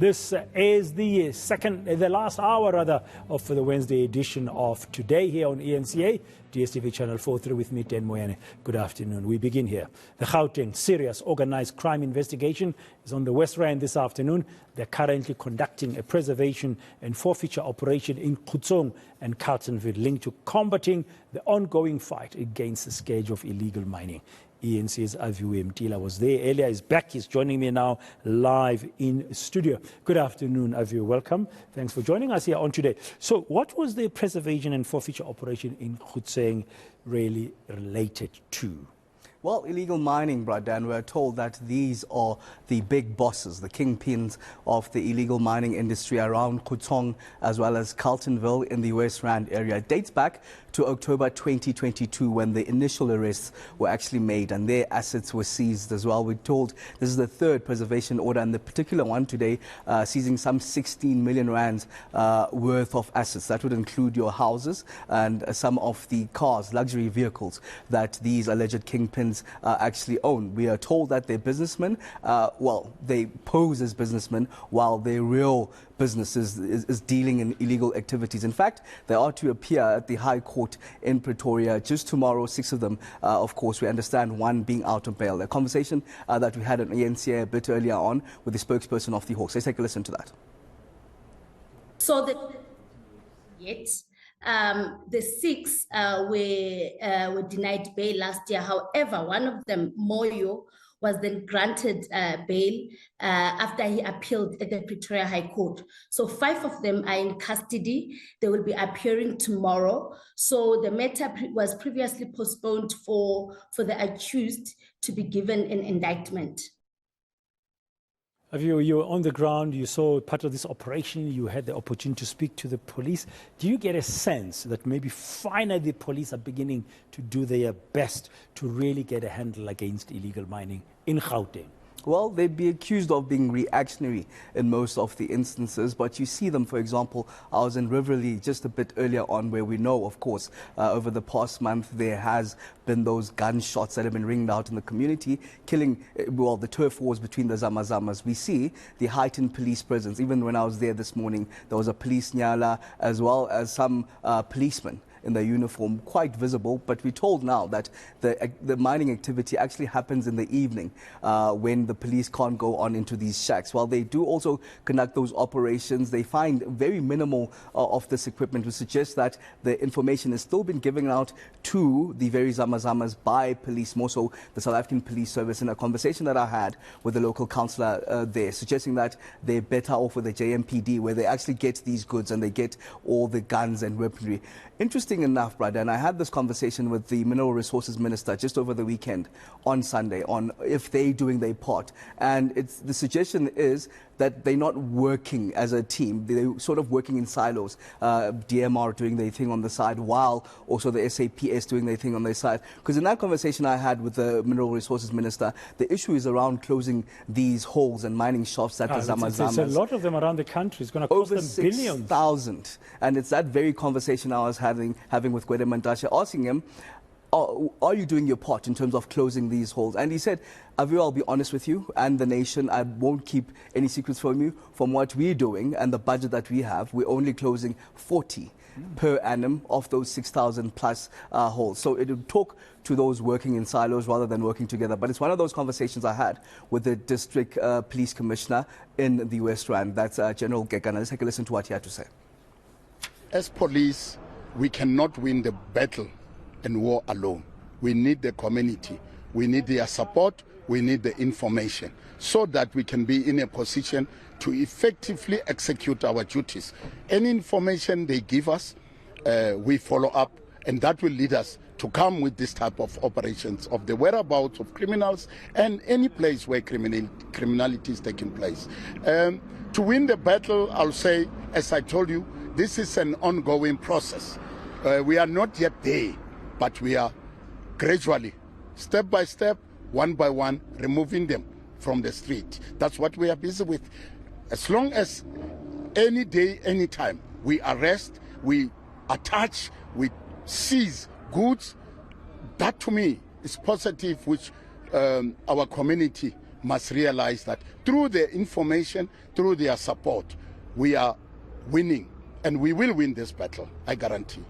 This is the last hour of the Wednesday edition of Today here on eNCA, DSTV Channel 43 with me, Den Moyane. Good afternoon. We begin here. The Gauteng serious organized crime investigation is on the West Rand this afternoon. They're currently conducting a preservation and forfeiture operation in Khutsong and Carletonville linked to combating the ongoing fight against the scourge of illegal mining. eNCA's Aviwe Mtila was there earlier. He's back. He's joining me now live in studio. Good afternoon, Aviwe. Welcome. Thanks for joining us here on Today. So what was the preservation and forfeiture operation in Khutsong really related to? Well, illegal mining, Bradan, we're told that these are the big bosses, the kingpins of the illegal mining industry around Khutsong as well as Carletonville in the West Rand area. It dates back to October 2022 when the initial arrests were actually made and their assets were seized as well. We're told this is the third preservation order, and the particular one today seizing some 16 million rands worth of assets. That would include your houses and some of the cars, luxury vehicles that these alleged kingpins actually own. We are told that they're businessmen. They pose as businessmen while their real business is dealing in illegal activities. In fact, they are to appear at the High Court in Pretoria just tomorrow, 6 of them. Of course, we understand one being out of bail. A conversation that we had on eNCA a bit earlier on with the spokesperson of the Hawks. Let's take a listen to that. So the 6 were denied bail last year. However, one of them, Moyo, was then granted bail after he appealed at the Pretoria High Court. So 5 of them are in custody. They will be appearing tomorrow. So the matter was previously postponed for the accused to be given an indictment. You were on the ground, you saw part of this operation, you had the opportunity to speak to the police. Do you get a sense that maybe finally the police are beginning to do their best to really get a handle against illegal mining in Gauteng? Well, they'd be accused of being reactionary in most of the instances, but you see them, for example, I was in Riverlea just a bit earlier on where we know, of course, over the past month there has been those gunshots that have been ringed out in the community, killing, the turf wars between the Zamazamas. We see the heightened police presence. Even when I was there this morning, there was a police nyala as well as some policemen in their uniform, quite visible, but we're told now that the mining activity actually happens in the evening when the police can't go on into these shacks. While they do also conduct those operations, they find very minimal of this equipment, which suggests that the information has still been given out to the very Zamazamas by police, more so the South African Police Service. In a conversation that I had with the local councillor there, suggesting that they're better off with the JMPD, where they actually get these goods and they get all the guns and weaponry. Interesting enough, brother, and I had this conversation with the Mineral Resources Minister just over the weekend on Sunday on if they're doing their part. And the suggestion is that they're not working as a team. They're sort of working in silos. DMR doing their thing on the side while also the SAPS doing their thing on their side. Because in that conversation I had with the Mineral Resources Minister, the issue is around closing these holes and mining shafts at the Zamazamas. There's a lot of them around the country. It's going to cost them billions. Over 6,000. And it's that very conversation I was having with Gwede Mantashe, asking him, are you doing your part in terms of closing these holes? And he said, Aviwe, I'll be honest with you and the nation, I won't keep any secrets from you. From what we're doing and the budget that we have, we're only closing 40 per annum of those 6,000 plus holes. So it would talk to those working in silos rather than working together. But it's one of those conversations I had with the District Police Commissioner in the West Rand. That's General Gekana. Let's take a listen to what he had to say. As police, we cannot win the battle and war alone. We need the community. We need their support. We need the information so that we can be in a position to effectively execute our duties. Any information they give us, we follow up, and that will lead us to come with this type of operations of the whereabouts of criminals and any place where criminality is taking place. To win the battle, I'll say, as I told you, this is an ongoing process. We are not yet there, but we are gradually, step by step, one by one, removing them from the street. That's what we are busy with. As long as any day, any time, we arrest, we attach, we seize goods, that to me is positive, which our community must realize that through their information, through their support, we are winning, and we will win this battle, I guarantee.